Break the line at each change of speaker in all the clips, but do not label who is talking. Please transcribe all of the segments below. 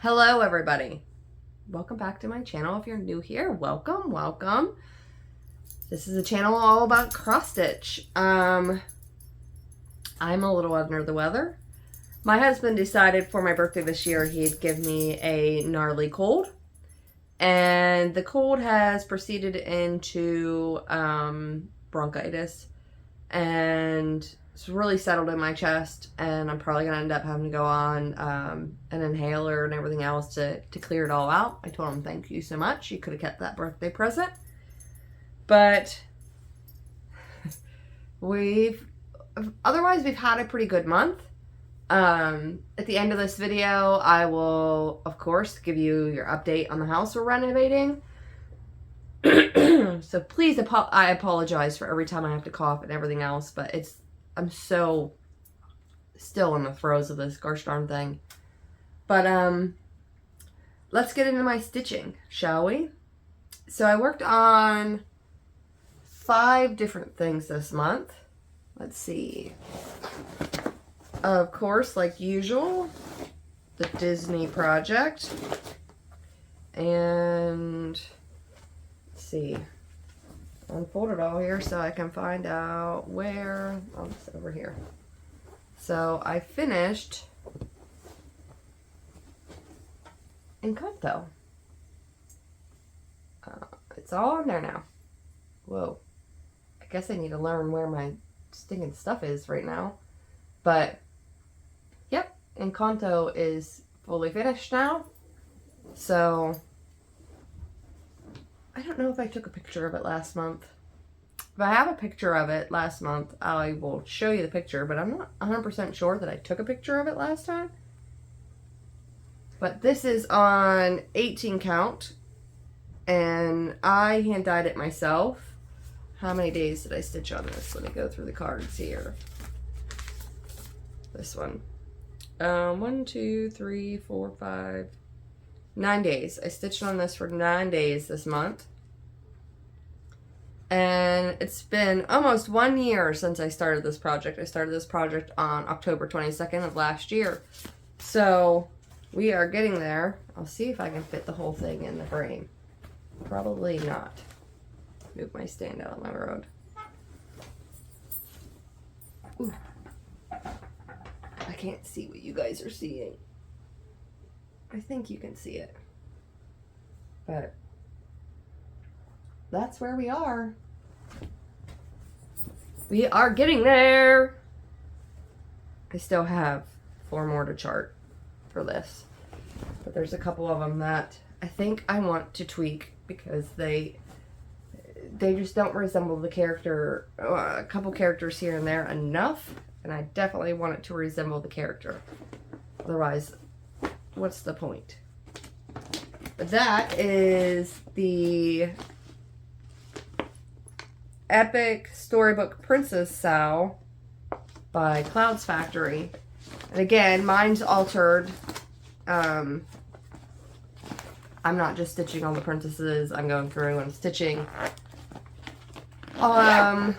Hello everybody. Welcome back to my channel. If you're new here, welcome. This is a channel all about cross stitch. I'm a little under the weather. My husband decided for my birthday this year he'd give me a gnarly cold. And the cold has proceeded into bronchitis. And it's really settled in my chest, and I'm probably going to end up having to go on an inhaler and everything else to clear it all out. I told him, thank you so much. You could have kept that birthday present. But otherwise we've had a pretty good month. At the end of this video, I will, of course, give you your update on the house we're renovating. So please, I apologize for every time I have to cough and everything else, but I'm so still in the throes of this gosh darn thing. But let's get into my stitching, shall we? So I worked on 5 different things this month. Let's see. Of course, like usual, the Disney project. And see, unfold it all here so I can find out where. Oh, it's over here. So I finished Encanto. It's all on there now. Whoa. I guess I need to learn where my stinking stuff is right now. But, yep, Encanto is fully finished now. So I don't know if I took a picture of it last month. If I have a picture of it last month, I will show you the picture, but I'm not 100% sure that I took a picture of it last time. But this is on 18 count, and I hand dyed it myself. How many days did I stitch on this? Let me go through the cards here. This one. 1, 2, 3, 4, 5... 9 days. I stitched on this for 9 days this month. And it's been almost 1 year since I started this project. I started this project on October 22nd of last year. So we are getting there. I'll see if I can fit the whole thing in the frame. Probably not. Move my stand out of my road. Ooh. I can't see what you guys are seeing. I think you can see it. But that's where we are. We are getting there. I still have 4 more to chart for this. But there's a couple of them that I think I want to tweak because they just don't resemble the character. A couple characters here and there enough. And I definitely want it to resemble the character. Otherwise, what's the point? But that is the Epic Storybook Princess Sow by Clouds Factory. And again, mine's altered. I'm not just stitching all the princesses. I'm going through and stitching. My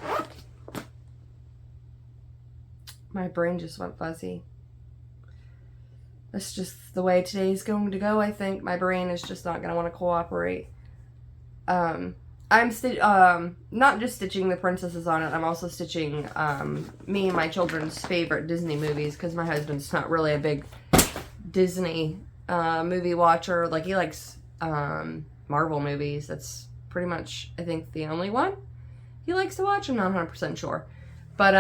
brain just went fuzzy. That's just the way today's going to go, I think. My brain is just not going to want to cooperate. I'm not just stitching the princesses on it. I'm also stitching me and my children's favorite Disney movies because my husband's not really a big Disney movie watcher. Like, he likes Marvel movies. That's pretty much, I think, the only one he likes to watch. I'm not 100% sure. But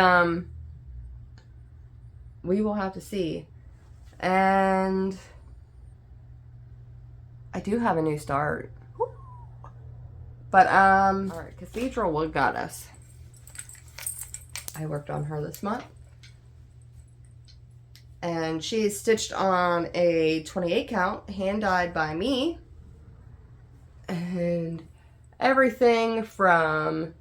we will have to see. And I do have a new start. But, alright, Cathedral Wood Goddess. I worked on her this month. And she is stitched on a 28 count, hand dyed by me. And everything from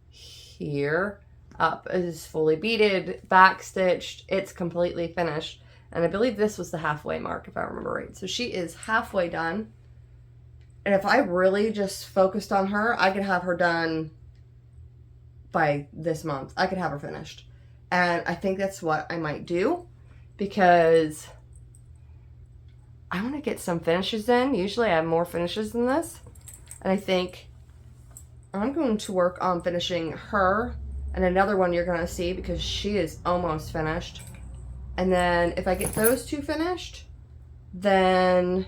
here up is fully beaded, back stitched. It's completely finished. And I believe this was the halfway mark, if I remember right. So she is halfway done. And if I really just focused on her, I could have her done by this month. I could have her finished. And I think that's what I might do. Because I want to get some finishes in. Usually I have more finishes than this. And I think I'm going to work on finishing her and another one you're going to see because she is almost finished. And then if I get those two finished, then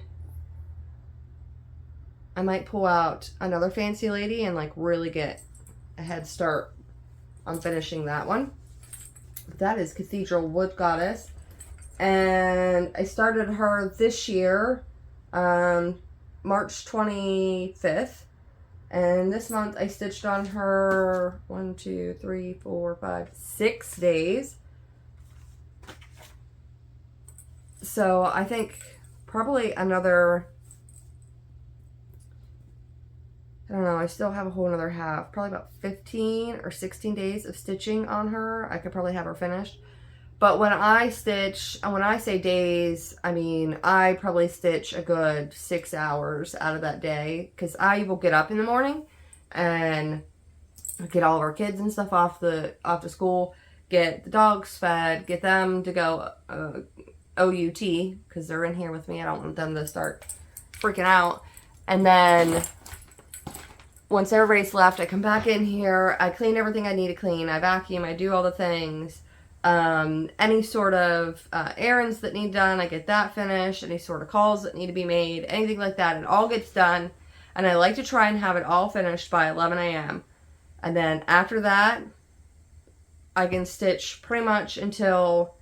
I might pull out another Fancy Lady and like really get a head start on finishing that one. That is Cathedral Wood Goddess. And I started her this year, March 25th. And this month I stitched on her 1, 2, 3, 4, 5, 6 days. So I think probably another, I don't know, I still have a whole another half, probably about 15 or 16 days of stitching on her. I could probably have her finished. But when I stitch, and when I say days, I mean, I probably stitch a good 6 hours out of that day. Because I will get up in the morning and get all of our kids and stuff off to school, get the dogs fed, get them to go OUT, because they're in here with me. I don't want them to start freaking out. And then once everybody's left, I come back in here, I clean everything I need to clean, I vacuum, I do all the things. Any sort of errands that need done, I get that finished. Any sort of calls that need to be made, anything like that, it all gets done. And I like to try and have it all finished by 11 a.m. And then after that, I can stitch pretty much until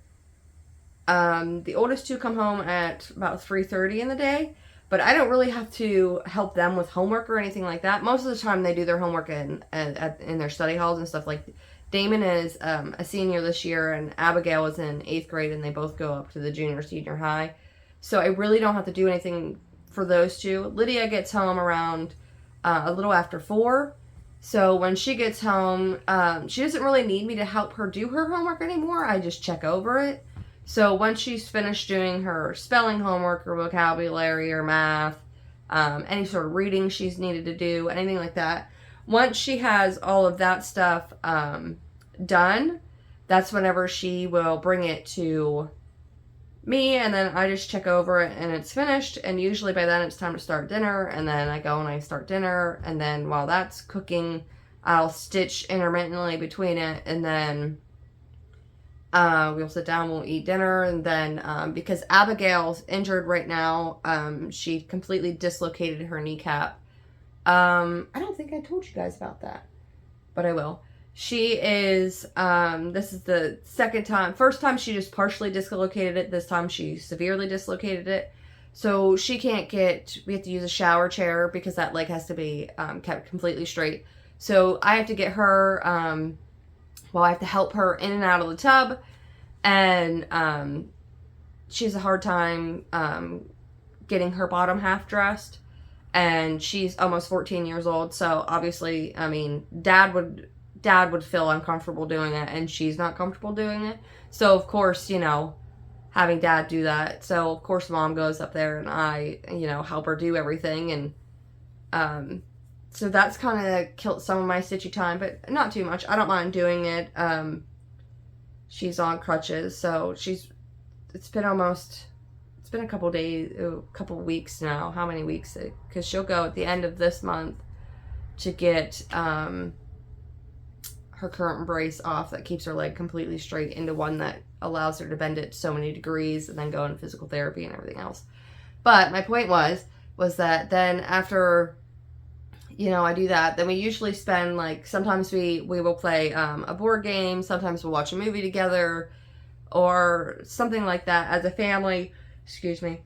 the oldest two come home at about 3:30 in the day. But I don't really have to help them with homework or anything like that. Most of the time they do their homework in their study halls and stuff. Like Damon is a senior this year, and Abigail is in 8th grade, and they both go up to the senior high. So I really don't have to do anything for those two. Lydia gets home around a little after 4. So when she gets home, she doesn't really need me to help her do her homework anymore. I just check over it. So once she's finished doing her spelling homework or vocabulary or math, any sort of reading she's needed to do, anything like that, once she has all of that stuff done, that's whenever she will bring it to me, and then I just check over it and it's finished. And usually by then it's time to start dinner, and then I go and I start dinner, and then while that's cooking, I'll stitch intermittently between it, and then we'll sit down, we'll eat dinner, and then because Abigail's injured right now, she completely dislocated her kneecap. I don't think I told you guys about that, but I will. She is, this is the second time. First time she just partially dislocated it. This time she severely dislocated it. So she can't we have to use a shower chair because that leg has to be kept completely straight. So I have to get her, I have to help her in and out of the tub. And she has a hard time getting her bottom half dressed. And she's almost 14 years old, so obviously, I mean, Dad would feel uncomfortable doing it, and she's not comfortable doing it. So, of course, you know, having Dad do that. So, of course, Mom goes up there, and I, you know, help her do everything. And so that's kind of killed some of my stitchy time, but not too much. I don't mind doing it. She's on crutches, so it's been a couple days, a couple weeks now. How many weeks? Because she'll go at the end of this month to get her current brace off that keeps her leg completely straight into one that allows her to bend it so many degrees and then go into physical therapy and everything else. But my point was that then after, you know, I do that, then we usually spend, like, sometimes we will play a board game, sometimes we'll watch a movie together or something like that as a family. Excuse me.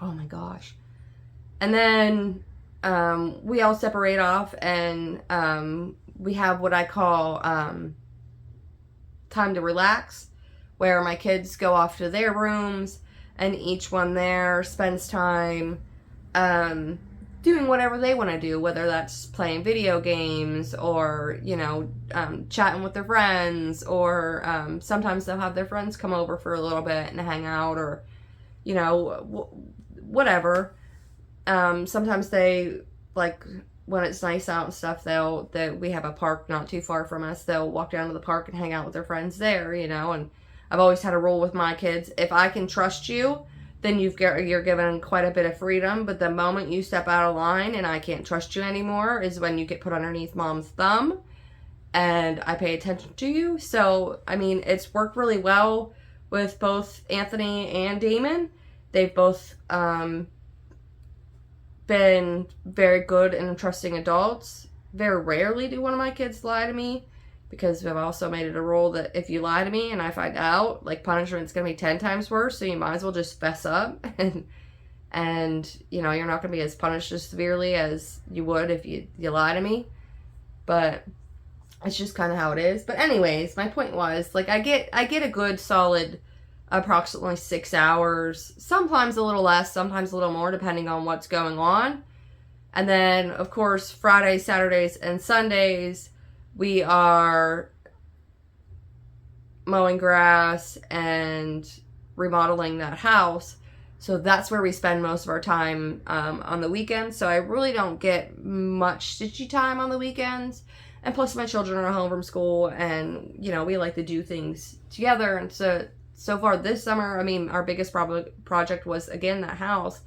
Oh my gosh. And then we all separate off, and we have what I call time to relax, where my kids go off to their rooms, and each one there spends time doing whatever they want to do, whether that's playing video games or, you know, chatting with their friends, or sometimes they'll have their friends come over for a little bit and hang out, or, you know, whatever. Sometimes they, like, when it's nice out and stuff, we have a park not too far from us, they'll walk down to the park and hang out with their friends there, you know, and I've always had a rule with my kids. If I can trust you, then you're given quite a bit of freedom. But the moment you step out of line and I can't trust you anymore is when you get put underneath mom's thumb and I pay attention to you. So, I mean, it's worked really well with both Anthony and Damon. They've both been very good and trusting adults. Very rarely do one of my kids lie to me, because I've also made it a rule that if you lie to me and I find out, like, punishment's going to be 10 times worse, so you might as well just fess up. And you know, you're not going to be as punished as severely as you would if you lie to me. But it's just kind of how it is. But anyways, my point was, like, I get a good solid approximately 6 hours, sometimes a little less, sometimes a little more, depending on what's going on. And then, of course, Fridays, Saturdays, and Sundays, we are mowing grass and remodeling that house. So that's where we spend most of our time on the weekends. So I really don't get much stitchy time on the weekends. And plus my children are home from school, and, you know, we like to do things together. And so far this summer, I mean, our biggest project was, again, that house.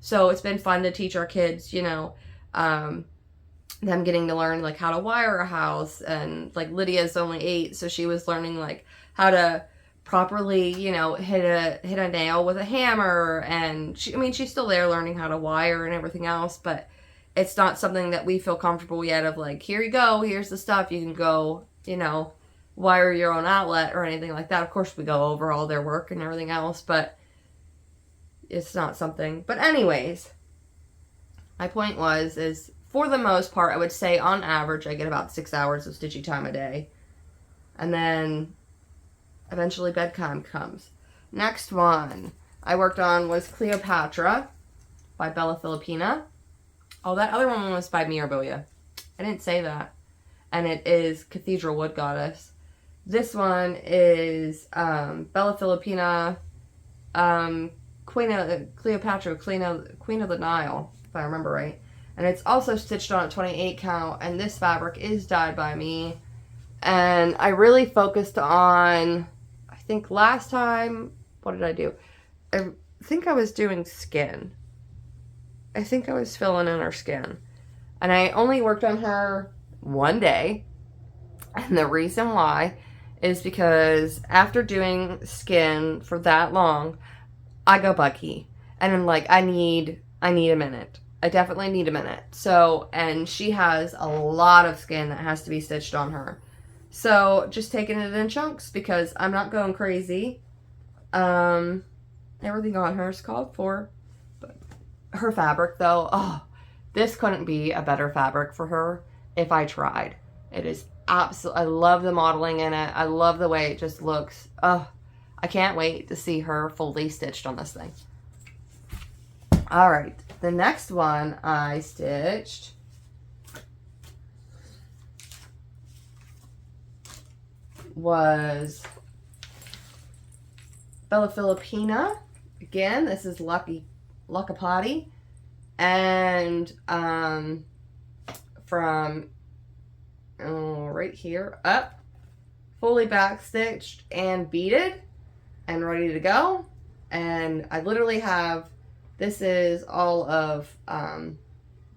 So it's been fun to teach our kids, you know, them getting to learn, like, how to wire a house. And, like, Lydia's only 8, so she was learning, like, how to properly, you know, hit a nail with a hammer. And she's still there learning how to wire and everything else, but it's not something that we feel comfortable yet of, like, here you go, here's the stuff, you can go, you know, wire your own outlet or anything like that. Of course, we go over all their work and everything else, but it's not something. But anyways, my point is for the most part, I would say on average, I get about 6 hours of stitchy time a day. And then eventually bedtime comes. Next one I worked on was Cleopatra by Bella Filipina. Oh, that other one was by Mirabilia. I didn't say that. And it is Cathedral Wood Goddess. This one is Bella Filipina, Cleopatra, Queen of the Nile, if I remember right. And it's also stitched on a 28 count, and this fabric is dyed by me. And I really focused on, I think last time, what did I do? I think I was doing skin. I think I was filling in her skin. And I only worked on her one day. And the reason why is because after doing skin for that long, I go buggy. And I'm like, I need a minute. I definitely need a minute. So, and she has a lot of skin that has to be stitched on her. So, just taking it in chunks because I'm not going crazy. Everything on her is called for. But her fabric, though, oh, this couldn't be a better fabric for her if I tried. It is absolutely, I love the modeling in it. I love the way it just looks. Oh, I can't wait to see her fully stitched on this thing. All right, the next one I stitched was Bella Filipina. Again, this is Luckapati. And from right here up, fully back stitched and beaded and ready to go. And I literally have, this is all of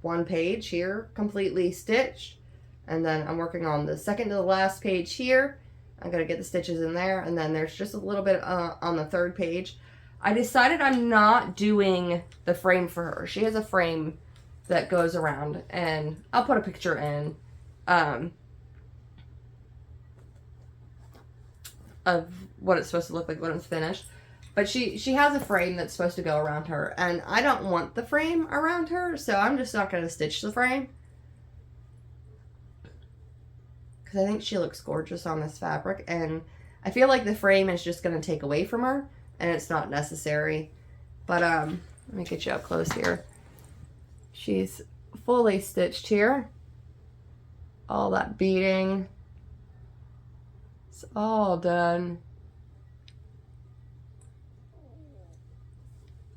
one page here completely stitched, and then I'm working on the second to the last page here. I'm gonna get the stitches in there, and then there's just a little bit on the third page. I decided I'm not doing the frame for her. She has a frame that goes around, and I'll put a picture in of what it's supposed to look like when it's finished. But she has a frame that's supposed to go around her, and I don't want the frame around her, so I'm just not going to stitch the frame. Because I think she looks gorgeous on this fabric, and I feel like the frame is just going to take away from her, and it's not necessary. But let me get you up close here. She's fully stitched here. All that beading. It's all done.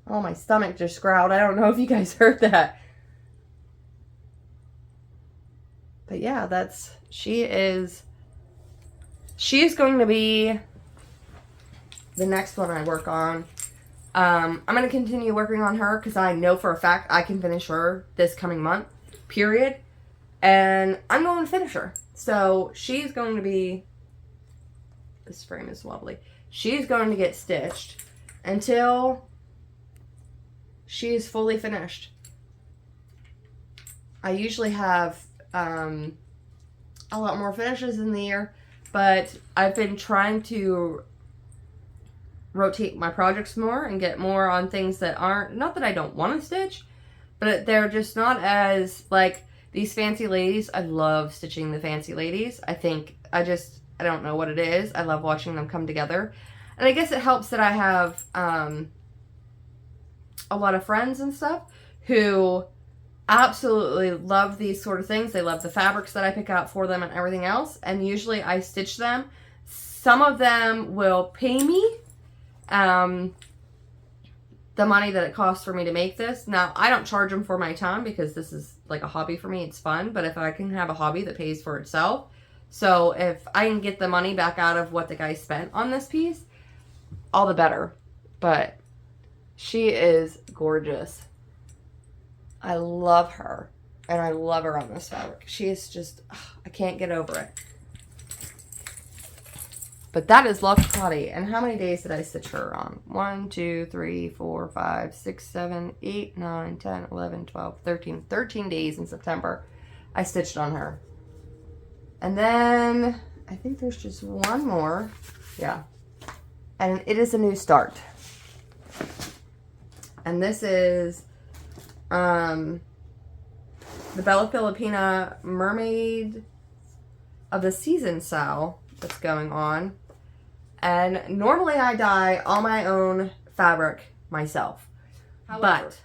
Oh, my stomach just growled. I don't know if you guys heard that. But yeah, she is going to be the next one I work on. I'm going to continue working on her because I know for a fact I can finish her this coming month, period. And I'm going to finish her. So she's going to be, this frame is lovely. She's going to get stitched until she is fully finished. I usually have a lot more finishes in the year, but I've been trying to rotate my projects more and get more on things that aren't, not that I don't want to stitch, but they're just not as, like, these fancy ladies. I love stitching the fancy ladies. I don't know what it is. I love watching them come together. And I guess it helps that I have a lot of friends and stuff who absolutely love these sort of things. They love the fabrics that I pick out for them and everything else. And usually I stitch them. Some of them will pay me the money that it costs for me to make this. Now, I don't charge them for my time because this is like a hobby for me. It's fun. But if I can have a hobby that pays for itself, so if I can get the money back out of what the guy spent on this piece, all the better. But she is gorgeous. I love her. And I love her on this fabric. She is just, I can't get over it. But that is Luck Potty. And how many days did I stitch her on? 1, 2, 3, 4, 5, 6, 7, 8, 9, 10, 11, 12, 13. 13 days in September I stitched on her. And then I think there's just one more. Yeah. And it is a new start. And this is the Bella Filipina Mermaid of the Season Sal that's going on. And normally I dye all my own fabric myself. However, but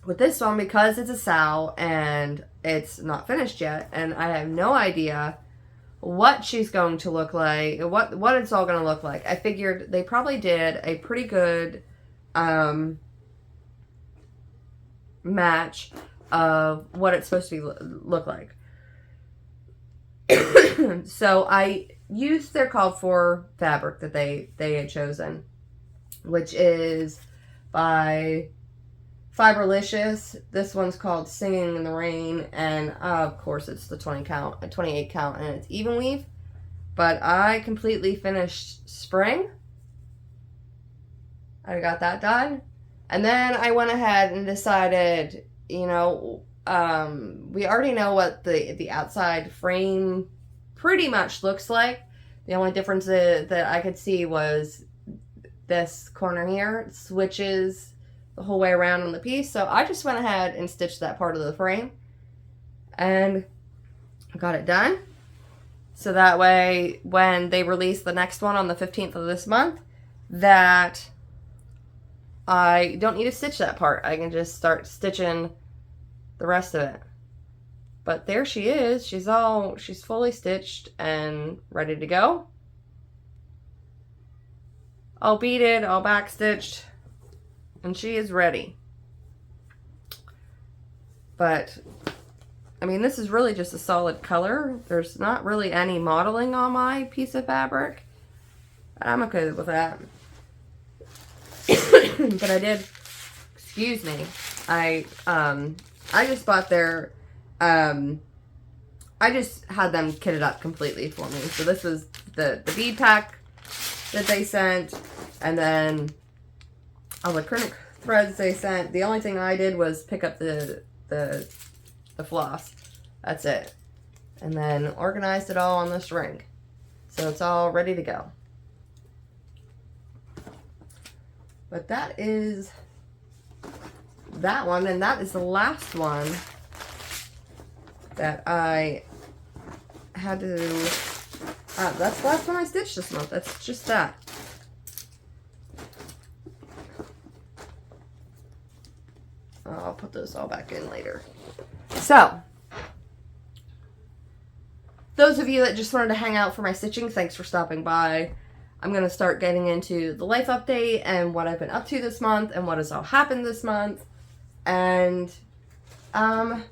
with this one, because it's a sal and it's not finished yet, and I have no idea what she's going to look like, what it's all going to look like, I figured they probably did a pretty good match of what it's supposed to be look like. So I used their called for fabric that they had chosen, which is by Fiberlicious. This one's called Singing in the Rain, and of course it's the 28 count, and it's even weave. But I completely finished Spring. I got that done, and then I went ahead and decided, you know, we already know what the outside frame pretty much looks like. The only difference that I could see was this corner here. It switches the whole way around on the piece. So I just went ahead and stitched that part of the frame and got it done. So that way, when they release the next one on the 15th of this month, that I don't need to stitch that part. I can just start stitching the rest of it. But there she is. She's fully stitched and ready to go. All beaded, all back stitched, and she is ready. But I mean, this is really just a solid color. There's not really any modeling on my piece of fabric. I'm okay with that. But I did, excuse me, I just bought their, I just had them kitted up completely for me. So this was the bead pack that they sent, and then all the acrylic threads they sent. The only thing I did was pick up the floss. That's it. And then organized it all on this ring. So it's all ready to go. But that is that one, and that is the last one that I had to, that's the last one I stitched this month. That's just that. I'll put those all back in later. So, those of you that just wanted to hang out for my stitching, thanks for stopping by. I'm going to start getting into the life update and what I've been up to this month and what has all happened this month. And, let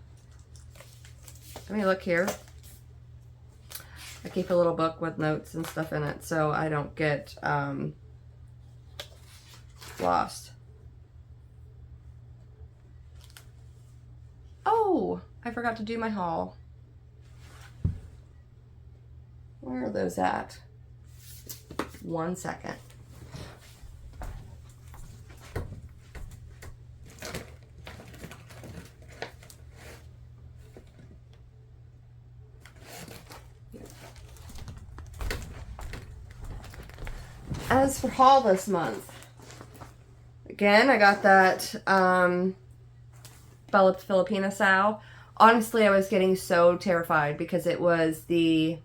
me look here. I keep a little book with notes and stuff in it so I don't get lost. Oh, I forgot to do my haul. Where are those at? 1 second. As for haul this month, again, I got that Bella Filipina sow. Honestly, I was getting so terrified because it was I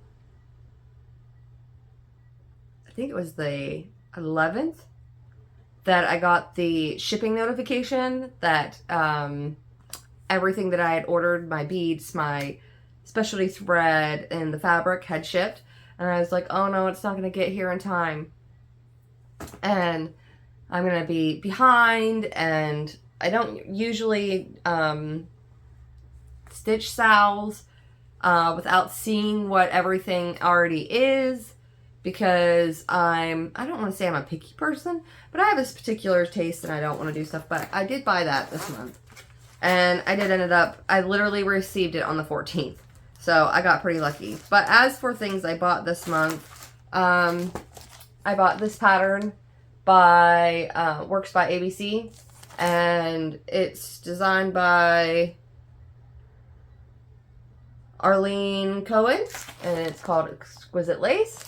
think it was the 11th that I got the shipping notification that everything that I had ordered, my beads, my specialty thread, and the fabric had shipped. And I was like, oh no, it's not going to get here in time. And I'm going to be behind, and I don't usually stitch sows without seeing what everything already is, because I don't want to say I'm a picky person, but I have this particular taste and I don't want to do stuff. But I did buy that this month, and I literally received it on the 14th. So I got pretty lucky. But as for things I bought this month, I bought this pattern by Works by ABC, and it's designed by Arlene Cohen, and it's called Exquisite Lace.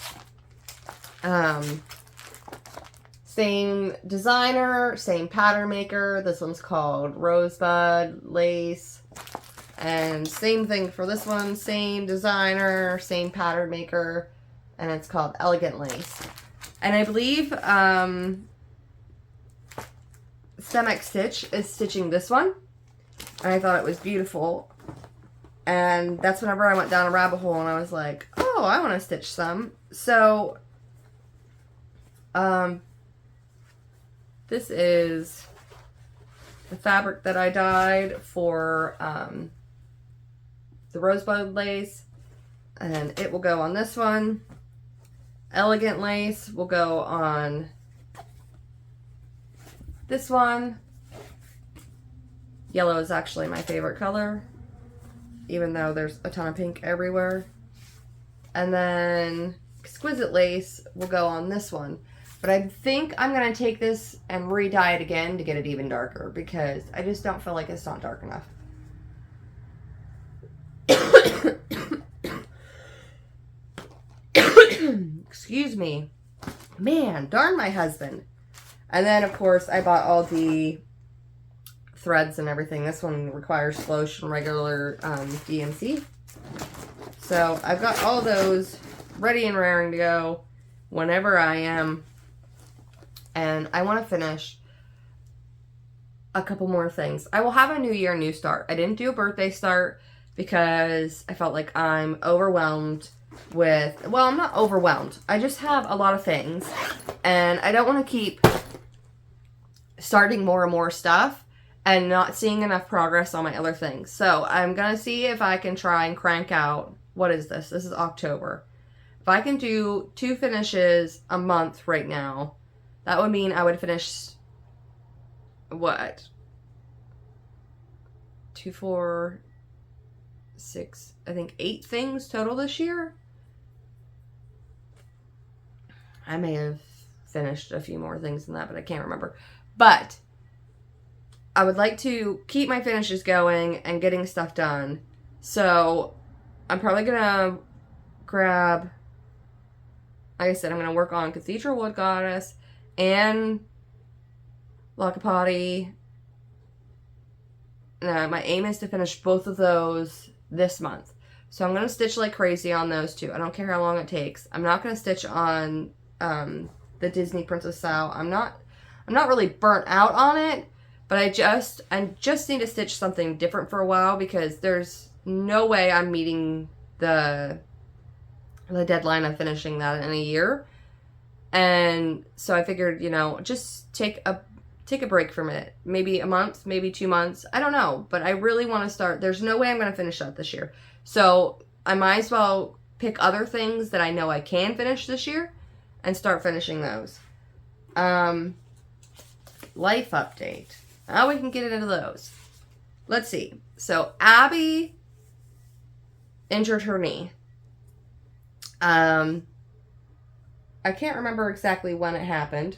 Same designer, same pattern maker. This one's called Rosebud Lace, and same thing for this one, same designer, same pattern maker, and it's called Elegant Lace. And I believe Stemex Stitch is stitching this one, and I thought it was beautiful. And that's whenever I went down a rabbit hole and I was like, oh, I want to stitch some. So this is the fabric that I dyed for the Rosebud Lace, and it will go on this one. Elegant Lace will go on this one. Yellow is actually my favorite color, even though there's a ton of pink everywhere. And then Exquisite Lace will go on this one. But I think I'm going to take this and re-dye it again to get it even darker, because I just don't feel like it's not dark enough. Excuse me. Man, darn my husband. And then, of course, I bought all the threads and everything. This one requires Floss and regular DMC. So I've got all those ready and raring to go whenever I am. And I want to finish a couple more things. I will have a new year, new start. I didn't do a birthday start because I felt like I'm overwhelmed with, well, I'm not overwhelmed. I just have a lot of things, and I don't want to keep starting more and more stuff and not seeing enough progress on my other things. So I'm going to see if I can try and crank out, what is this? This is October. If I can do 2 finishes a month right now, that would mean I would finish, what? 2, 4, 6, I think 8 things total this year. I may have finished a few more things than that, but I can't remember. But I would like to keep my finishes going and getting stuff done. So I'm probably going to grab, like I said, I'm going to work on Cathedral Wood Goddess and Lockapotty. No, my aim is to finish both of those this month. So I'm going to stitch like crazy on those 2. I don't care how long it takes. I'm not going to stitch on the Disney Princess Sow. I'm not really burnt out on it, but I just need to stitch something different for a while, because there's no way I'm meeting the deadline of finishing that in a year. And so I figured, you know, just take a break from it. Maybe a month, maybe 2 months. I don't know, but I really want to start. There's no way I'm going to finish that this year. So I might as well pick other things that I know I can finish this year and start finishing those. Life update. Now we can get into those. Let's see. So Abby injured her knee. I can't remember exactly when it happened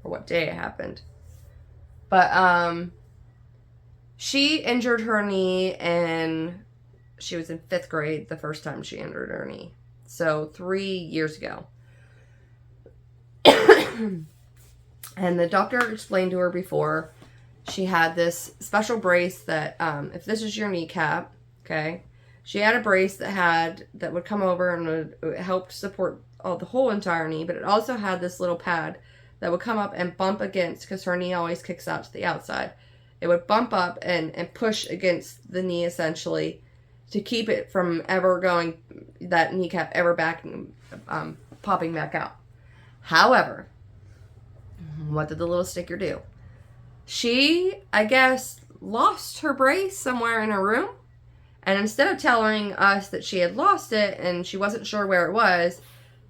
or what day it happened. But she injured her knee and she was in 5th grade the first time she injured her knee. So 3 years ago. And the doctor explained to her before, she had this special brace that, if this is your kneecap, okay, she had a brace that would come over and would help support the whole entire knee, but it also had this little pad that would come up and bump against, because her knee always kicks out to the outside. It would bump up and push against the knee, essentially, to keep it from ever going, that kneecap ever back, popping back out. However, what did the little sticker do? She, I guess, lost her brace somewhere in her room. And instead of telling us that she had lost it and she wasn't sure where it was,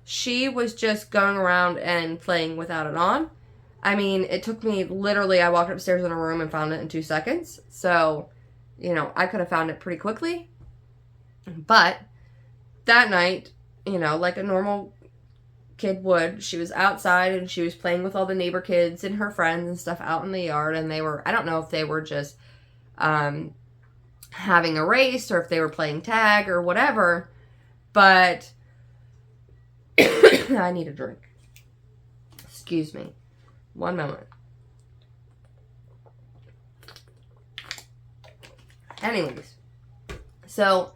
she was just going around and playing without it on. I mean, it took me literally, I walked upstairs in her room and found it in 2 seconds. So, you know, I could have found it pretty quickly. But that night, you know, like a normal kid would, she was outside and she was playing with all the neighbor kids and her friends and stuff out in the yard, and they were, I don't know if they were just having a race or if they were playing tag or whatever, but I need a drink. Excuse me. One moment. Anyways, so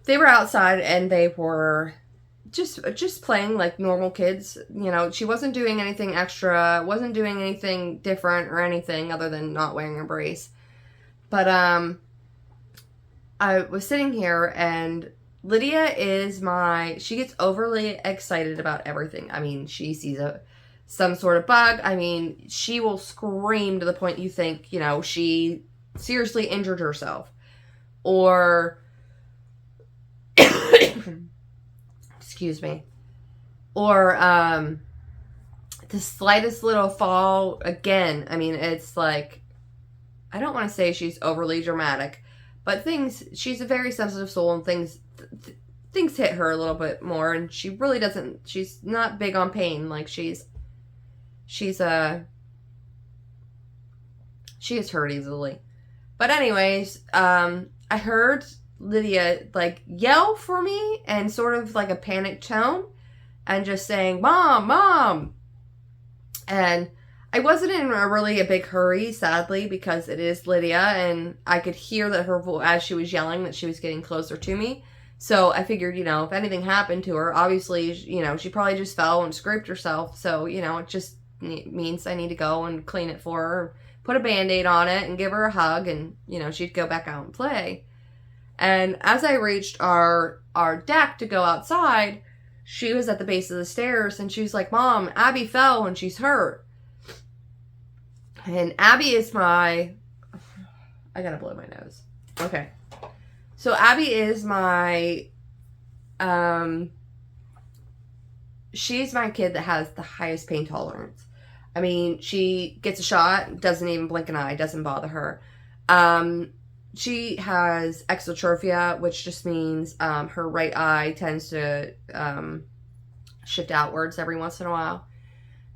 they were outside and they were just playing like normal kids. You know, she wasn't doing anything extra, wasn't doing anything different or anything other than not wearing a brace. But I was sitting here and Lydia she gets overly excited about everything. I mean, she sees some sort of bug. I mean, she will scream to the point you think, you know, she seriously injured herself. Or excuse me. Or the slightest little fall, again, I mean, it's like, I don't want to say she's overly dramatic, but she's a very sensitive soul, and things hit her a little bit more, and she really doesn't, she's not big on pain. Like, she gets hurt easily. But anyways, I heard Lydia, like, yell for me in sort of like a panicked tone and just saying, "Mom, Mom." And I wasn't in a big hurry, sadly, because it is Lydia, and I could hear that her voice, as she was yelling, that she was getting closer to me. So I figured, you know, if anything happened to her, obviously, you know, she probably just fell and scraped herself. So, you know, it just means I need to go and clean it for her, put a Band-Aid on it, and give her a hug, and, you know, she'd go back out and play. And as I reached our deck to go outside, she was at the base of the stairs, and she was like, "Mom, Abby fell and she's hurt." And Abby is I gotta blow my nose. Okay. So Abby is she's my kid that has the highest pain tolerance. I mean, she gets a shot, doesn't even blink an eye, doesn't bother her. She has exotrophia, which just means her right eye tends to shift outwards every once in a while.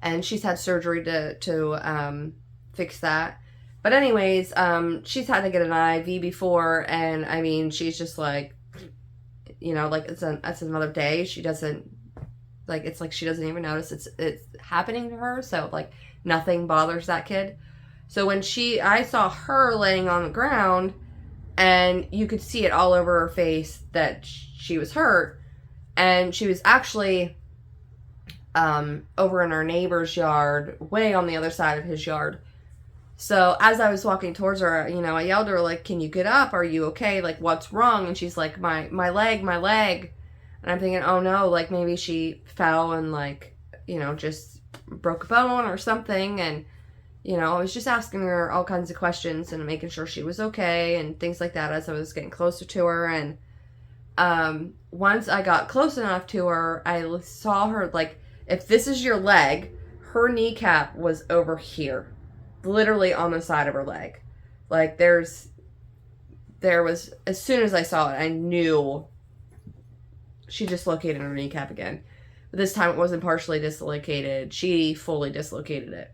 And she's had surgery to fix that. But anyways, she's had to get an IV before, and I mean, she's just like, you know, like it's another day. She doesn't, like, it's like she doesn't even notice it's happening to her. So like nothing bothers that kid. So when I saw her laying on the ground, and you could see it all over her face that she was hurt, and she was actually over in our neighbor's yard, way on the other side of his yard. So as I was walking towards her, you know, I yelled at her, like, "Can you get up? Are you okay? Like, what's wrong?" And she's like, my leg. And I'm thinking, oh no, like maybe she fell and, like, you know, just broke a bone or something. And, you know, I was just asking her all kinds of questions and making sure she was okay and things like that as I was getting closer to her. And once I got close enough to her, I saw her, like, if this is your leg, her kneecap was over here, literally on the side of her leg. Like, there was, as soon as I saw it, I knew she dislocated her kneecap again. But this time it wasn't partially dislocated. She fully dislocated it.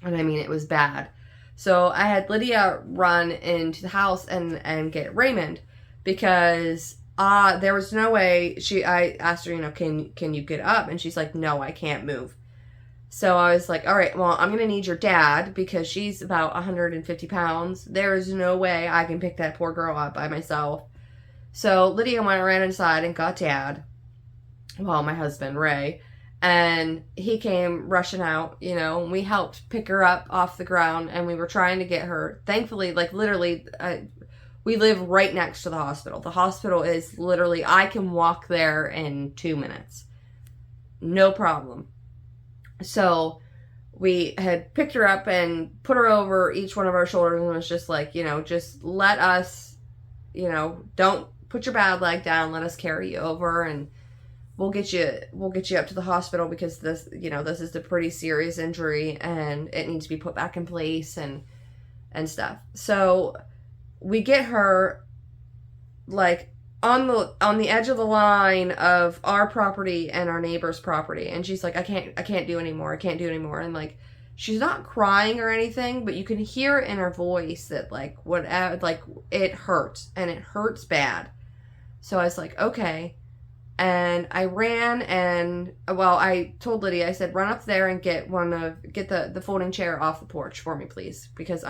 And I mean, it was bad. So I had Lydia run into the house and get Raymond, because there was no way. I asked her, can you get up? And she's like, no, I can't move. So I was like, all right, well, I'm going to need your dad, because she's about 150 pounds. There is no way I can pick that poor girl up by myself. So Lydia ran inside and got Dad, well, my husband, Ray, and he came rushing out, and we helped pick her up off the ground, and we were trying to get her, thankfully, like, literally, we live right next to the hospital. The hospital is literally, I can walk there in 2 minutes. No problem. So we had picked her up and put her over each one of our shoulders, and was just like, just let us, don't put your bad leg down, let us carry you over, and we'll get you up to the hospital, because this, this is a pretty serious injury and it needs to be put back in place and stuff. So we get her, like, on the edge of the line of our property and our neighbor's property, and she's like, I can't do anymore. I can't do anymore. And, like, she's not crying or anything, but you can hear in her voice that, like, whatever, like, it hurts, and it hurts bad. So I was like, okay. And I ran and, well, I told Lydia, I said, run up there and get the folding chair off the porch for me, please. Because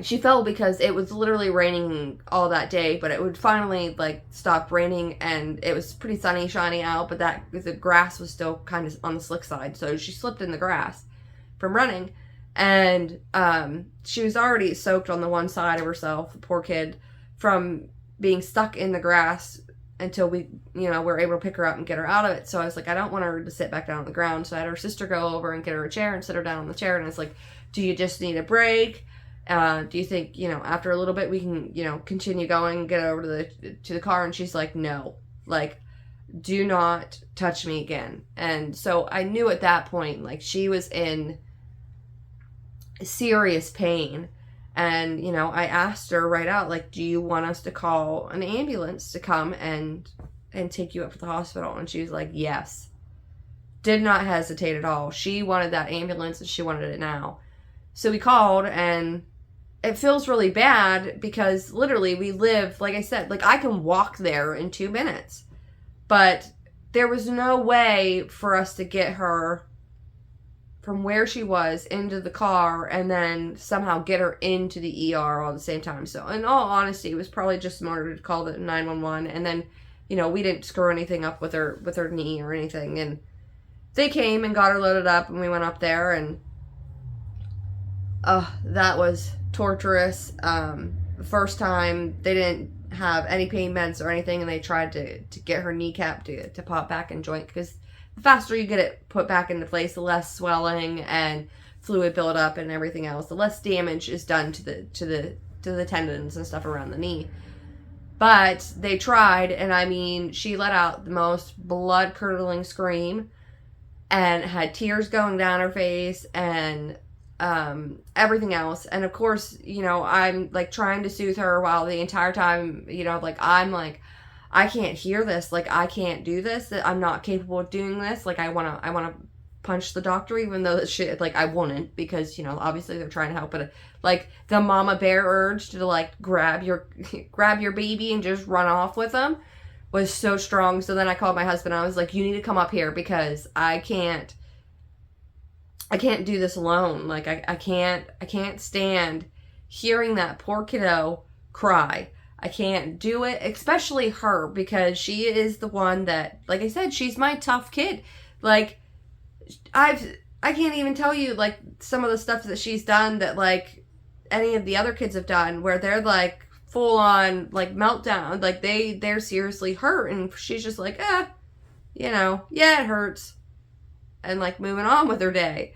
she fell because it was literally raining all that day, but it would finally, like, stop raining, and it was pretty sunny, shiny out, but the grass was still kind of on the slick side. So she slipped in the grass from running, and she was already soaked on the one side of herself, the poor kid, from being stuck in the grass until we, were able to pick her up and get her out of it. So I was like, I don't want her to sit back down on the ground. So I had her sister go over and get her a chair and sit her down on the chair. And I was like, do you just need a break? Do you think, after a little bit we can, continue going and get over to the car? And she's like, no, like, do not touch me again. And so I knew at that point, like, she was in serious pain. And, I asked her right out, like, do you want us to call an ambulance to come and take you up to the hospital? And she was like, yes. Did not hesitate at all. She wanted that ambulance, and she wanted it now. So we called, and it feels really bad because literally we live, like I said, like, I can walk there in 2 minutes. But there was no way for us to get her from where she was into the car and then somehow get her into the ER all at the same time. So in all honesty, it was probably just smarter to call the 911, and then, we didn't screw anything up with her knee or anything. And they came and got her loaded up, and we went up there, and that was torturous. The first time they didn't have any pain meds or anything, and they tried to get her kneecap to pop back in joint, because the faster you get it put back into place, the less swelling and fluid buildup and everything else, the less damage is done to the tendons and stuff around the knee. But they tried, and I mean, she let out the most blood-curdling scream and had tears going down her face and everything else. And of course, I'm, like, trying to soothe her while the entire time, like, I'm like, I can't hear this, like, I can't do this, that I'm not capable of doing this, like, I want to punch the doctor, even though that shit, like, I wouldn't, because, obviously they're trying to help, but, like, the mama bear urge to, like, grab your baby and just run off with them was so strong. So then I called my husband, and I was like, you need to come up here, because I can't do this alone. Like, I can't stand hearing that poor kiddo cry. I can't do it, especially her, because she is the one that, like I said, she's my tough kid. Like, I can't even tell you, like, some of the stuff that she's done that, like, any of the other kids have done, where they're, like, full on, like, meltdown. Like, they're seriously hurt, and she's just like, yeah, it hurts. And, like, moving on with her day.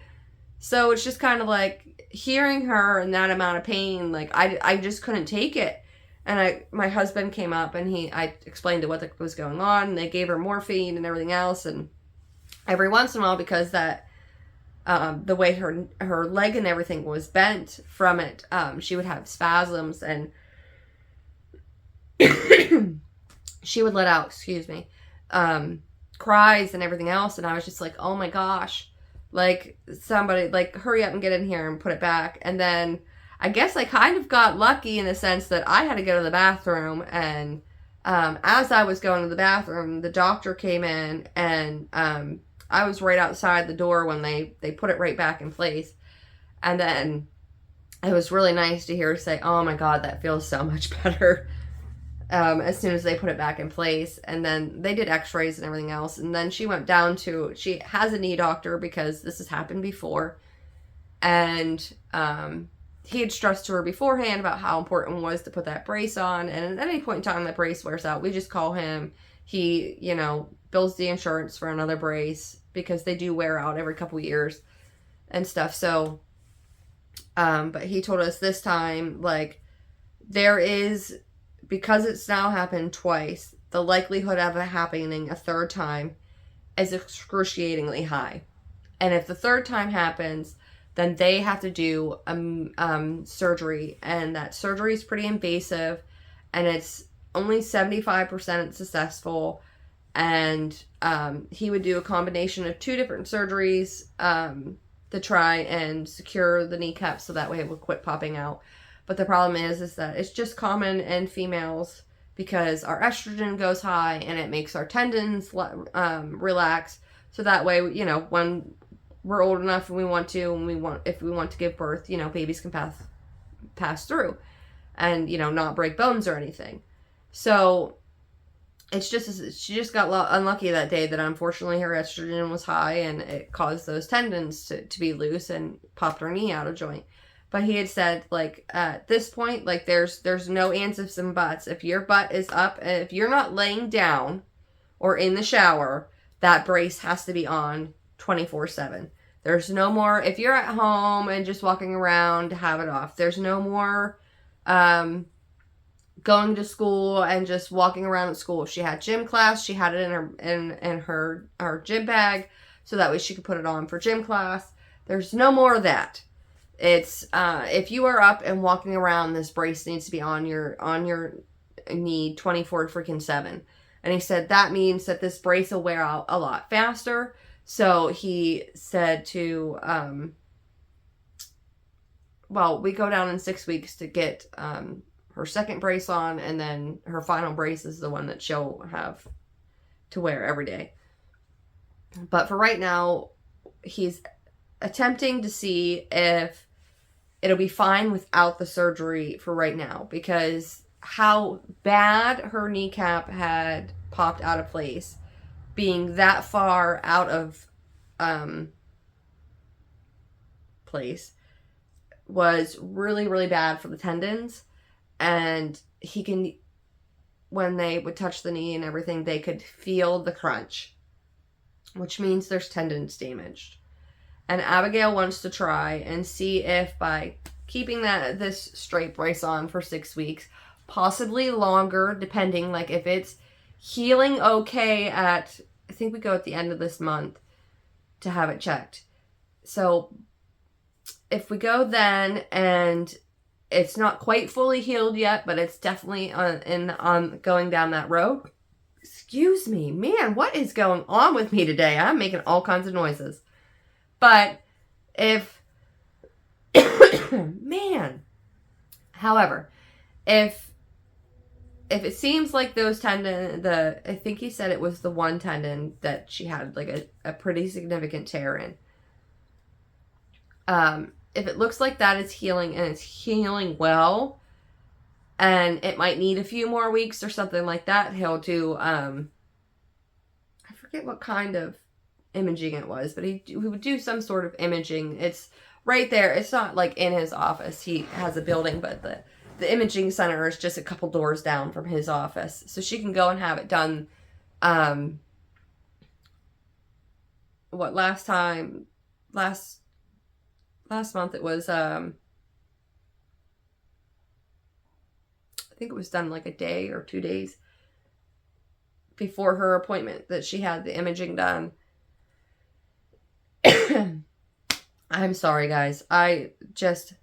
So it's just kind of like hearing her in that amount of pain, like, I just couldn't take it. And my husband came up and I explained to what was going on, and they gave her morphine and everything else. And every once in a while, because that the way her leg and everything was bent from it, she would have spasms, and she would let out, excuse me, cries and everything else. And I was just like, oh my gosh, like, somebody, like, hurry up and get in here and put it back. And then I guess I kind of got lucky in the sense that I had to go to the bathroom, and as I was going to the bathroom, the doctor came in, and I was right outside the door when they put it right back in place. And then it was really nice to hear her say, oh my God, that feels so much better, as soon as they put it back in place. And then they did x-rays and everything else. And then she went down to, she has a knee doctor because this has happened before. And he had stressed to her beforehand about how important it was to put that brace on. And at any point in time that brace wears out, we just call him. He, you know, bills the insurance for another brace because they do wear out every couple years and stuff. So, but he told us this time, like, there is, because it's now happened twice, the likelihood of it happening a third time is excruciatingly high. And if the third time happens, then they have to do surgery, and that surgery is pretty invasive, and it's only 75% successful. And he would do a combination of 2 different surgeries to try and secure the kneecap so that way it would quit popping out. But the problem is that it's just common in females because our estrogen goes high, and it makes our tendons relax. So that way, you know, when we're old enough and we want to, and if we want to give birth, you know, babies can pass through and, you know, not break bones or anything. So it's just, she just got unlucky that day that unfortunately her estrogen was high, and it caused those tendons to be loose and popped her knee out of joint. But he had said, like, at this point, like, there's no ands, ifs, and buts. If your butt is up, and if you're not laying down or in the shower, that brace has to be on 24/7. There's no more, if you're at home and just walking around, have it off. There's no more going to school and just walking around at school. She had gym class. She had it in her gym bag, so that way she could put it on for gym class. There's no more of that. It's if you are up and walking around, this brace needs to be on your knee 24/7. And he said that means that this brace will wear out a lot faster. So he said to well, we go down in 6 weeks to get her second brace on, and then her final brace is the one that she'll have to wear every day. But for right now, he's attempting to see if it'll be fine without the surgery for right now, because how bad her kneecap had popped out of place, being that far out of place, was really, really bad for the tendons. And when they would touch the knee and everything, they could feel the crunch, which means there's tendons damaged. And Abigail wants to try and see if by keeping this straight brace on for 6 weeks, possibly longer, depending, like, if it's healing okay at, I think we go at the end of this month to have it checked. So if we go then and it's not quite fully healed yet, but it's definitely on going down that road. Excuse me, man, what is going on with me today? I'm making all kinds of noises. But if, man, however, if it seems like those tendon, I think he said it was the one tendon that she had like a pretty significant tear in. If it looks like that is healing, and it's healing well, and it might need a few more weeks or something like that, he'll do, I forget what kind of imaging it was, but he would do some sort of imaging. It's right there. It's not like in his office. He has a building, but the imaging center is just a couple doors down from his office. So she can go and have it done. Last month it was, I think it was done like a day or 2 days before her appointment that she had the imaging done. I'm sorry, guys. I just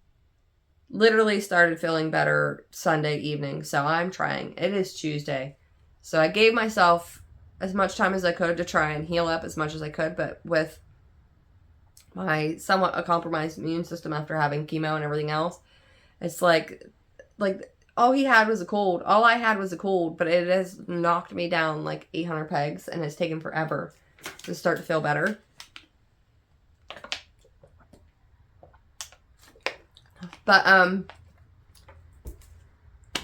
literally started feeling better Sunday evening, so I'm trying. It is Tuesday. So I gave myself as much time as I could to try and heal up as much as I could, but with my somewhat a compromised immune system after having chemo and everything else, it's like all he had was a cold. All I had was a cold, but it has knocked me down like 800 pegs, and it's taken forever to start to feel better. But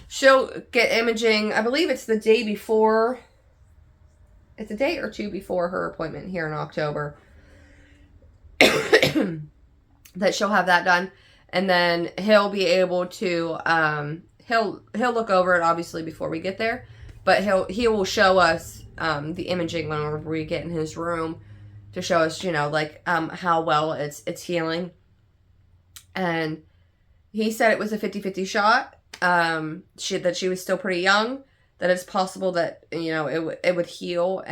she'll get imaging. I believe it's the day before. It's a day or two before her appointment here in October that she'll have that done, and then he'll be able to he'll look over it obviously before we get there, but he will show us the imaging whenever we get in his room to show us, you know, like how well it's healing. And he said it was a 50-50 shot. That she was still pretty young, that it's possible that, you know, it would heal,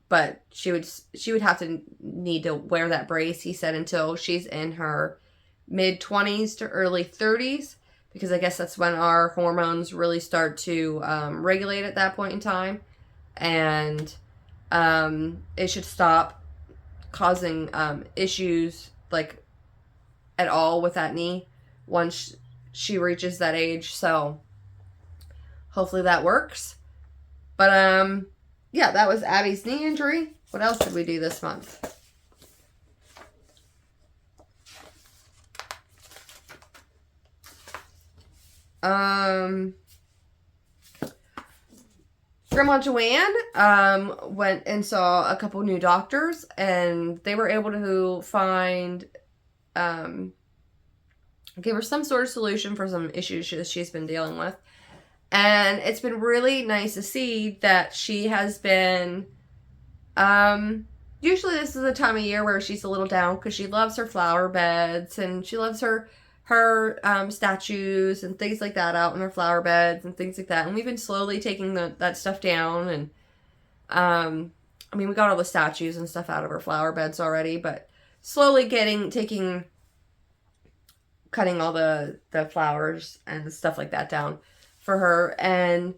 but she would have to need to wear that brace, he said, until she's in her mid-20s to early 30s, because I guess that's when our hormones really start to regulate at that point in time, and it should stop causing issues like at all with that knee once she reaches that age. So hopefully that works. But yeah, that was Abby's knee injury. What else did we do this month? Grandma Joanne went and saw a couple new doctors, and they were able to find give her some sort of solution for some issues she's been dealing with. And it's been really nice to see that she has been, usually this is the time of year where she's a little down because she loves her flower beds, and she loves her statues and things like that out in her flower beds and things like that. And we've been slowly taking that stuff down. And, I mean, we got all the statues and stuff out of her flower beds already, but slowly cutting all the flowers and stuff like that down for her. And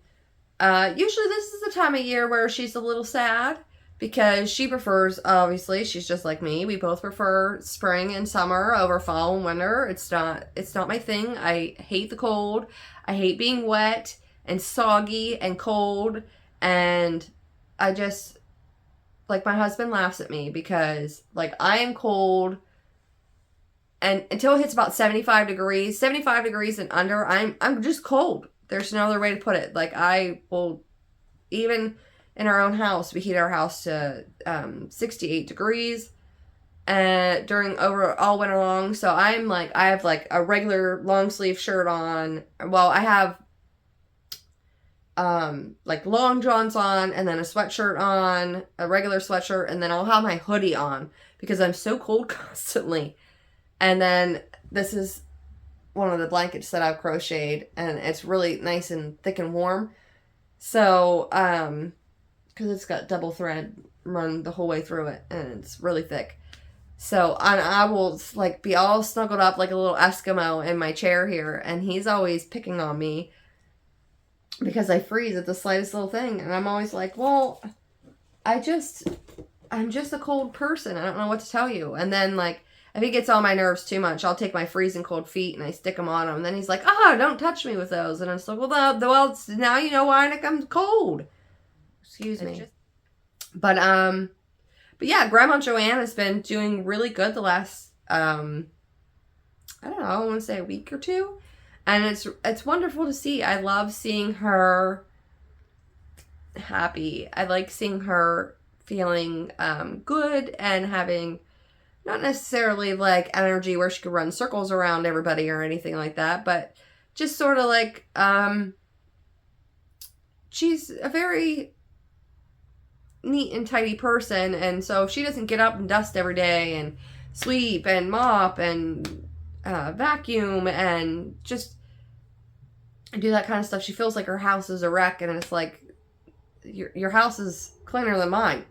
usually this is the time of year where she's a little sad, because she prefers, obviously, she's just like me, we both prefer spring and summer over fall and winter. It's not my thing. I hate the cold. I hate being wet and soggy and cold, and I just, like, my husband laughs at me because, like, I am cold, and until it hits about 75 degrees and under, I'm just cold. There's no other way to put it. Like, I will, even in our own house, we heat our house to 68 degrees all winter long. So I have like a regular long sleeve shirt on. Well, I have like long johns on, and then a sweatshirt on, a regular sweatshirt, and then I'll have my hoodie on because I'm so cold constantly. And then this is one of the blankets that I've crocheted, and it's really nice and thick and warm. So, because it's got double thread run the whole way through it, and it's really thick. So, I will, like, be all snuggled up like a little Eskimo in my chair here, and he's always picking on me because I freeze at the slightest little thing. And I'm always like, well, I'm just a cold person. I don't know what to tell you. And then, like, if he gets on my nerves too much, I'll take my freezing cold feet and I stick them on him. And then he's like, don't touch me with those. And I'm just like, well, now you know why I'm cold. Excuse me. But yeah, Grandma Joanne has been doing really good the last, I don't know, I want to say a week or two. And it's wonderful to see. I love seeing her happy. I like seeing her feeling good and having not necessarily like energy where she could run circles around everybody or anything like that, but just sort of like, she's a very neat and tidy person, and so if she doesn't get up and dust every day and sweep and mop and vacuum and just do that kind of stuff, she feels like her house is a wreck, and it's like, your house is cleaner than mine.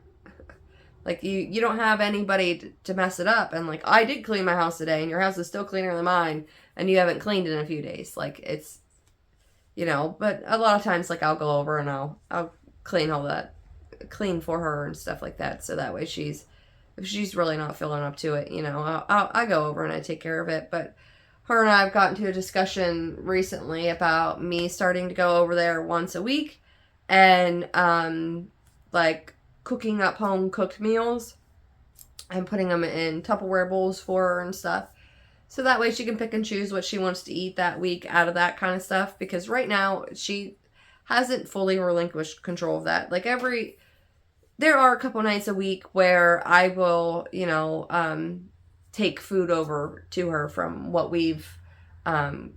Like, you don't have anybody to mess it up. And, like, I did clean my house today, and your house is still cleaner than mine, and you haven't cleaned in a few days. Like, it's, you know, but a lot of times, like, I'll go over and I'll clean all that, clean for her and stuff like that. So that way if she's really not feeling up to it, you know, I go over and I take care of it. But her and I have gotten to a discussion recently about me starting to go over there once a week and, like, cooking up home cooked meals and putting them in Tupperware bowls for her and stuff. So that way she can pick and choose what she wants to eat that week out of that kind of stuff. Because right now she hasn't fully relinquished control of that. Like, there are a couple nights a week where I will, you know, take food over to her from what we've had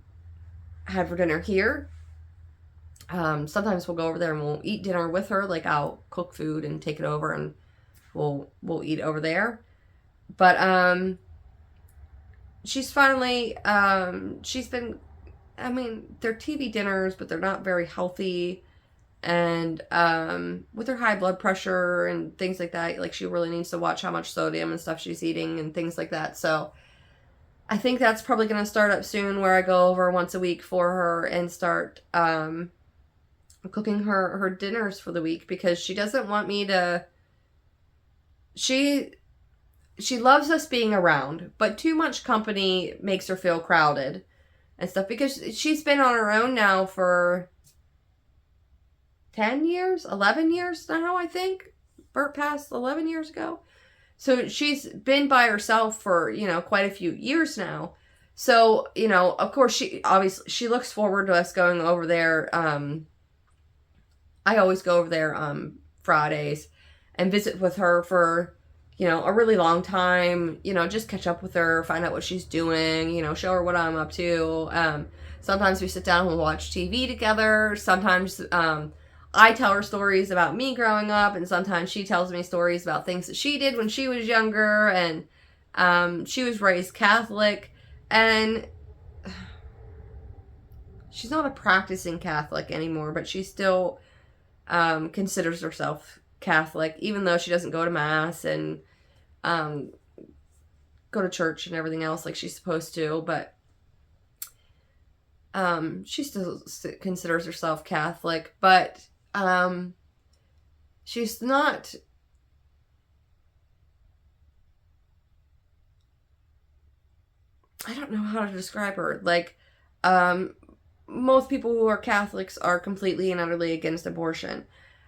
for dinner here. Sometimes we'll go over there and we'll eat dinner with her. Like, I'll cook food and take it over and we'll eat over there. But, she's finally, she's been, I mean, they're TV dinners, but they're not very healthy. And, with her high blood pressure and things like that, like, she really needs to watch how much sodium and stuff she's eating and things like that. So I think that's probably going to start up soon, where I go over once a week for her and start, cooking her dinners for the week, because she doesn't want me to, she loves us being around, but too much company makes her feel crowded and stuff, because she's been on her own now for 10 years, 11 years now, I think. Bert passed 11 years ago. So she's been by herself for, you know, quite a few years now. So, you know, of course, she looks forward to us going over there. I always go over there Fridays and visit with her for, you know, a really long time, you know, just catch up with her, find out what she's doing, you know, show her what I'm up to. Sometimes we sit down and watch TV together. Sometimes I tell her stories about me growing up, and sometimes she tells me stories about things that she did when she was younger. And she was raised Catholic, and she's not a practicing Catholic anymore, but she still considers herself Catholic, even though she doesn't go to Mass and go to church and everything else like she's supposed to. But she still considers herself Catholic, but she's not, I don't know how to describe her. Like, most people who are Catholics are completely and utterly against abortion.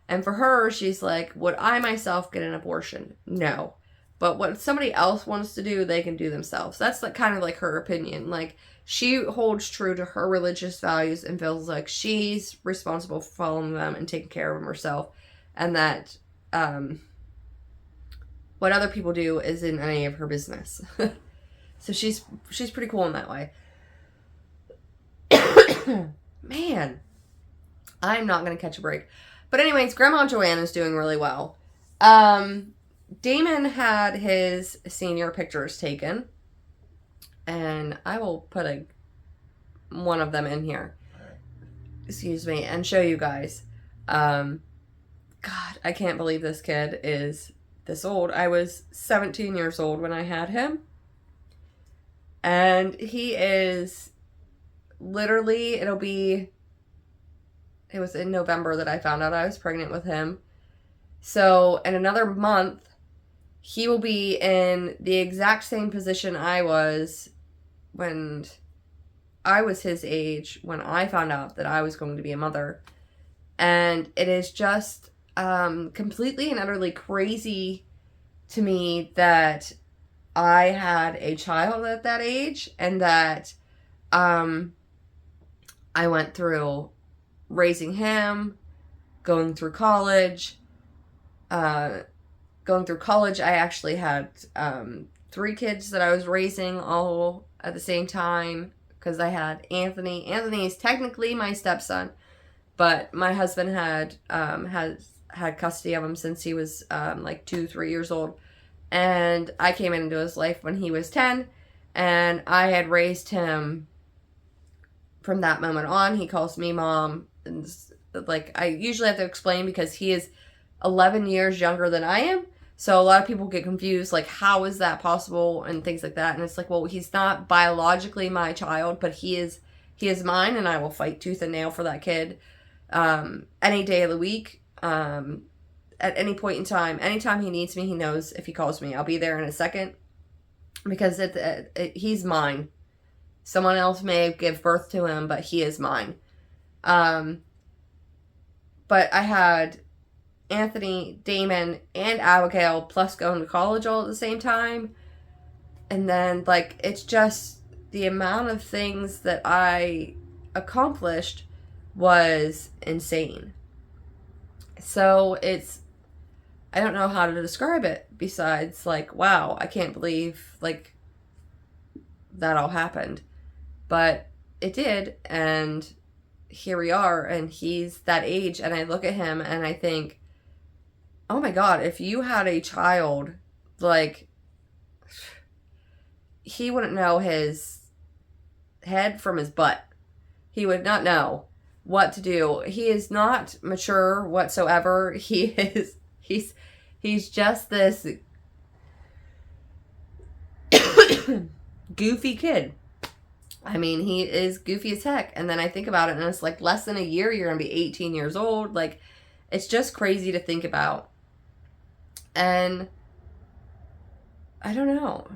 And for her, she's like, would I myself get an abortion? No. But what somebody else wants to do, they can do themselves. That's like kind of like her opinion. Like, she holds true to her religious values and feels like she's responsible for following them and taking care of them herself. And that what other people do isn't any of her business. So she's pretty cool in that way. Man, I'm not going to catch a break. But anyways, Grandma Joanna's doing really well. Damon had his senior pictures taken. And I will put one of them in here. Excuse me. And show you guys. God, I can't believe this kid is this old. I was 17 years old when I had him. And he is literally, it was in November that I found out I was pregnant with him. So in another month, he will be in the exact same position I was when I was his age, when I found out that I was going to be a mother. And it is just completely and utterly crazy to me that I had a child at that age, and that I went through raising him, going through college. I actually had 3 kids that I was raising all at the same time, because I had Anthony. Anthony is technically my stepson, but my husband had custody of him since he was like 2-3 years old. And I came into his life when he was 10, and I had raised him from that moment on, he calls me mom. And like, I usually have to explain because he is 11 years younger than I am. So a lot of people get confused, like, how is that possible and things like that. And it's like, well, he's not biologically my child, but he is mine, and I will fight tooth and nail for that kid any day of the week, at any point in time. Anytime he needs me, he knows if he calls me, I'll be there in a second, because he's mine. Someone else may give birth to him, but he is mine. But I had Anthony, Damon, and Abigail, plus going to college all at the same time. And then, like, it's just the amount of things that I accomplished was insane. So I don't know how to describe it besides, like, wow, I can't believe, like, that all happened. But it did, and here we are, and he's that age, and I look at him and I think, oh my God, if you had a child, like, he wouldn't know his head from his butt. He would not know what to do. He is not mature whatsoever. He's just this goofy kid. I mean, he is goofy as heck. And then I think about it, and it's like, less than a year, you're going to be 18 years old. Like, it's just crazy to think about. And I don't know.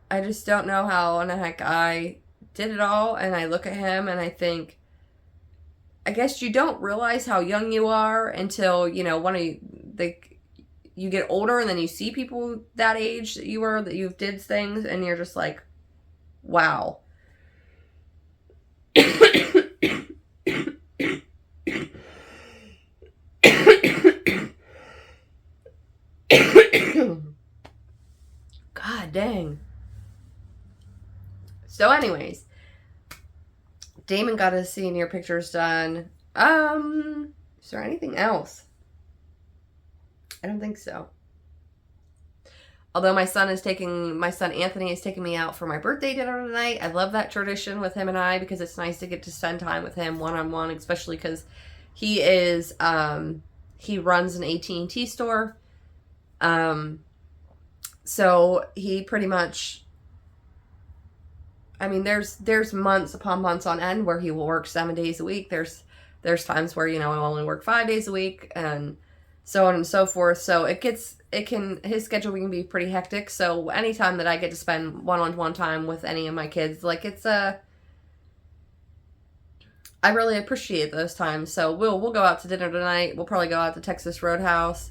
I just don't know how in the heck I did it all. And I look at him and I think, I guess you don't realize how young you are until, you know, you get older, and then you see people that age that you were, that you've did things, and you're just like, wow. God dang. So anyways, Damon got his senior pictures done. Is there anything else? I don't think so. Although my son Anthony is taking me out for my birthday dinner tonight. I love that tradition with him and I, because it's nice to get to spend time with him one-on-one, especially because he runs an AT&T store. So he pretty much, I mean, there's months upon months on end where he will work 7 days a week. There's times where, you know, I'll only work 5 days a week, and so on and so forth. So his schedule can be pretty hectic. So anytime that I get to spend one-on-one time with any of my kids, like, I really appreciate those times. So we'll go out to dinner tonight. We'll probably go out to Texas Roadhouse.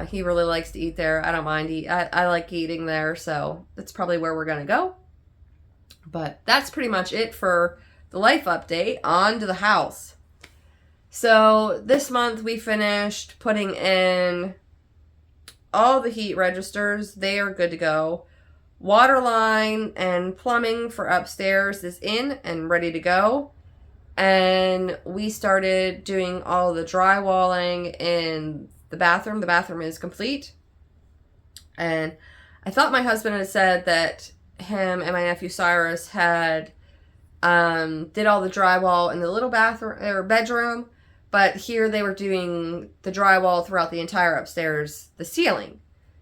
He really likes to eat there. I don't mind I like eating there, so that's probably where we're gonna go. But that's pretty much it for the life update. On to the house. So this month we finished putting in all the heat registers. They are good to go. Water line and plumbing for upstairs is in and ready to go. And we started doing all the drywalling in the bathroom. The bathroom is complete. And I thought my husband had said that him and my nephew Cyrus had did all the drywall in the little bathroom or bedroom, but here they were doing the drywall throughout the entire upstairs, the ceiling.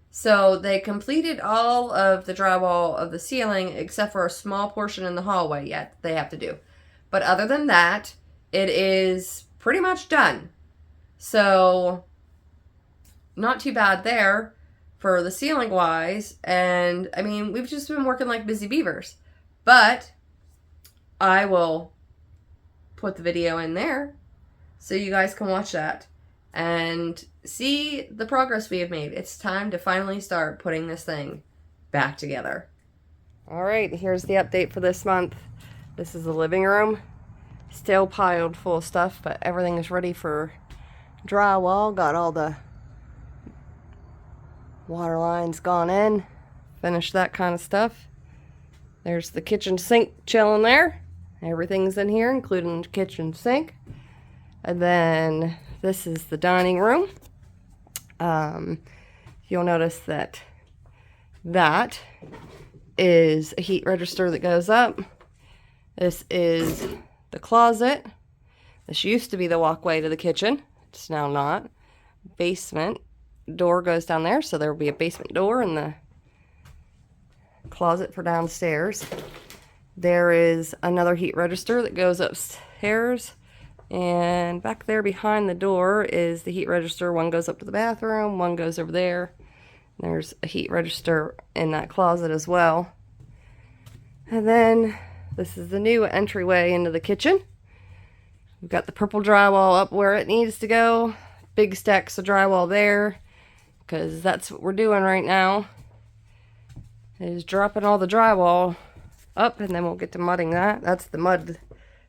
So they completed all of the drywall of the ceiling except for a small portion in the hallway yet they have to do. But other than that, it is pretty much done. So not too bad there for the ceiling wise. And I mean, we've just been working like busy beavers. But I will put the video in there so you guys can watch that and see the progress we have made. It's time to finally start putting this thing back together. All right, here's the update for this month. This is the living room. Still piled full of stuff, but everything is ready for drywall. Got all the water lines gone in. Finished that kind of stuff. There's the kitchen sink chilling there. Everything's in here, including the kitchen sink. And then this is the dining room. You'll notice that is a heat register that goes up. This is the closet. This used to be the walkway to the kitchen. It's now not. Basement door goes down there, so there will be a basement door in the closet for downstairs. There is another heat register that goes upstairs, and back there behind the door is the heat register. One goes up to the bathroom, one goes over there. There's a heat register in that closet as well. And then this is the new entryway into the kitchen. We've got the purple drywall up where it needs to go. Big stacks of drywall there, because that's what we're doing right now, is dropping all the drywall up, and then we'll get to mudding that. That's the mud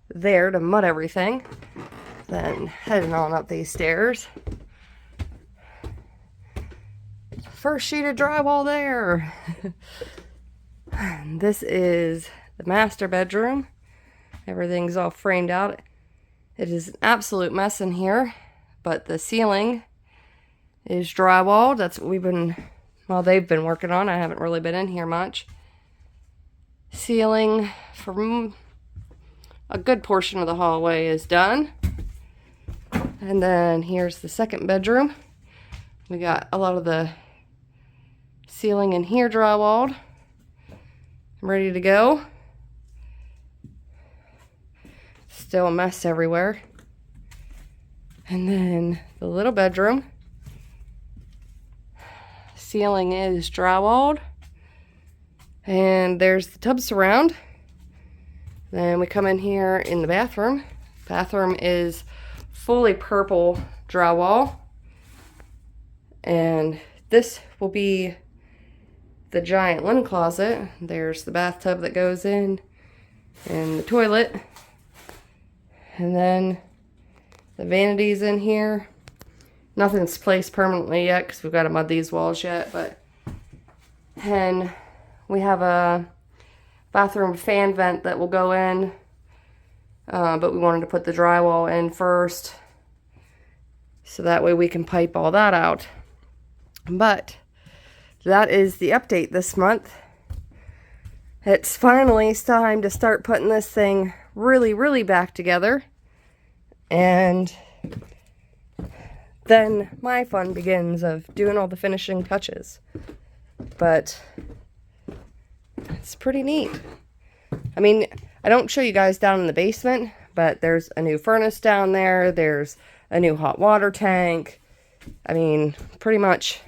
there to mud everything. Then heading on up these stairs. First sheet of drywall there. This is the master bedroom. Everything's all framed out. It is an absolute mess in here, but the ceiling is drywalled. That's what they've been working on. I haven't really been in here much. Ceiling from a good portion of the hallway is done. And then here's the second bedroom. We got a lot of the ceiling in here drywalled. I'm ready to go. Still a mess everywhere. And then the little bedroom. Ceiling is drywalled. And there's the tub surround. Then we come in here in the bathroom. Bathroom is fully purple drywall. And this will be the giant linen closet. There's the bathtub that goes in and the toilet. And then the vanities in here. Nothing's placed permanently yet because we've got to mud these walls yet. And we have a bathroom fan vent that will go in. But we wanted to put the drywall in first, so that way we can pipe all that out. But that is the update this month. It's finally time to start putting this thing really back together. And then my fun begins of doing all the finishing touches. But it's pretty neat. I mean, I don't show you guys down in the basement, but there's a new furnace down there. There's a new hot water tank. I mean, pretty much,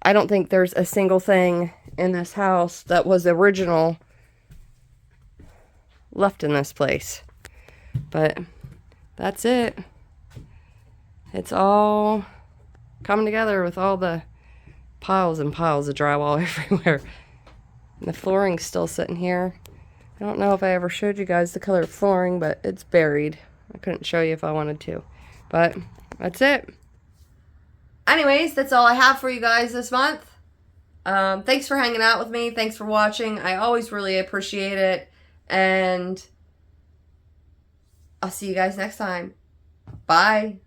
I don't think there's a single thing in this house that was original left in this place. But that's it. It's all coming together with all the piles and piles of drywall everywhere. And the flooring's still sitting here. I don't know if I ever showed you guys the color of flooring, but it's buried. I couldn't show you if I wanted to. But that's it. Anyways, that's all I have for you guys this month. Thanks for hanging out with me. Thanks for watching. I always really appreciate it. And I'll see you guys next time. Bye.